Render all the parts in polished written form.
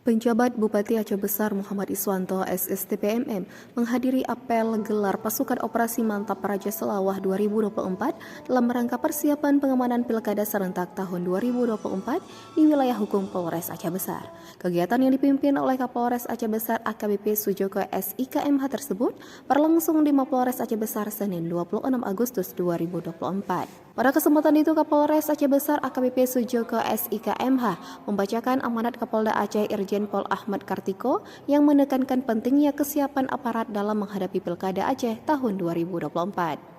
Penjabat Bupati Aceh Besar Muhammad Iswanto SSTPMM menghadiri apel gelar Pasukan Operasi Mantap Praja Selawah 2024 dalam rangka persiapan pengamanan Pilkada serentak tahun 2024 di wilayah hukum Polres Aceh Besar. Kegiatan yang dipimpin oleh Kapolres Aceh Besar AKBP Sujoko SIKMH tersebut berlangsung di Mapolres Aceh Besar Senin 26 Agustus 2024. Pada kesempatan itu Kapolres Aceh Besar AKBP Sujoko SIKMH membacakan amanat Kapolda Aceh Irjen Pol Ahmad Kartiko yang menekankan pentingnya kesiapan aparat dalam menghadapi Pilkada Aceh tahun 2024.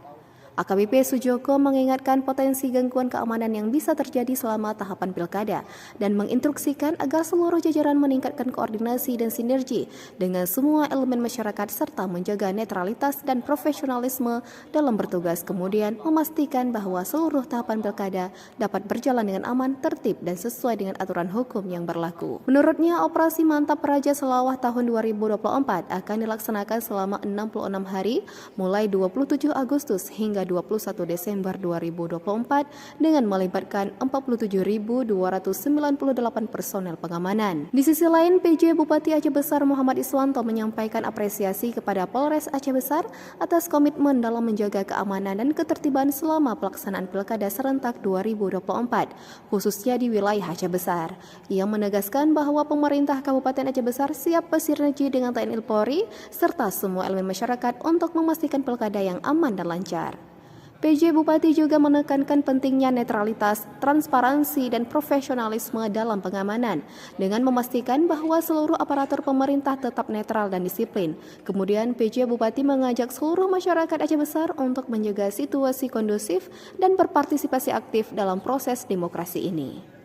AKBP Sujoko mengingatkan potensi gangguan keamanan yang bisa terjadi selama tahapan pilkada dan menginstruksikan agar seluruh jajaran meningkatkan koordinasi dan sinergi dengan semua elemen masyarakat serta menjaga netralitas dan profesionalisme dalam bertugas, kemudian memastikan bahwa seluruh tahapan pilkada dapat berjalan dengan aman, tertib dan sesuai dengan aturan hukum yang berlaku. Menurutnya, Operasi Mantap Praja Selawah tahun 2024 akan dilaksanakan selama 66 hari mulai 27 Agustus hingga 21 Desember 2024 dengan melibatkan 47.298 personel pengamanan. Di sisi lain, PJ Bupati Aceh Besar Muhammad Iswanto menyampaikan apresiasi kepada Polres Aceh Besar atas komitmen dalam menjaga keamanan dan ketertiban selama pelaksanaan Pilkada serentak 2024, khususnya di wilayah Aceh Besar. Ia menegaskan bahwa pemerintah Kabupaten Aceh Besar siap bersinergi dengan TNI Polri serta semua elemen masyarakat untuk memastikan pilkada yang aman dan lancar. PJ Bupati juga menekankan pentingnya netralitas, transparansi, dan profesionalisme dalam pengamanan dengan memastikan bahwa seluruh aparatur pemerintah tetap netral dan disiplin. Kemudian PJ Bupati mengajak seluruh masyarakat Aceh Besar untuk menjaga situasi kondusif dan berpartisipasi aktif dalam proses demokrasi ini.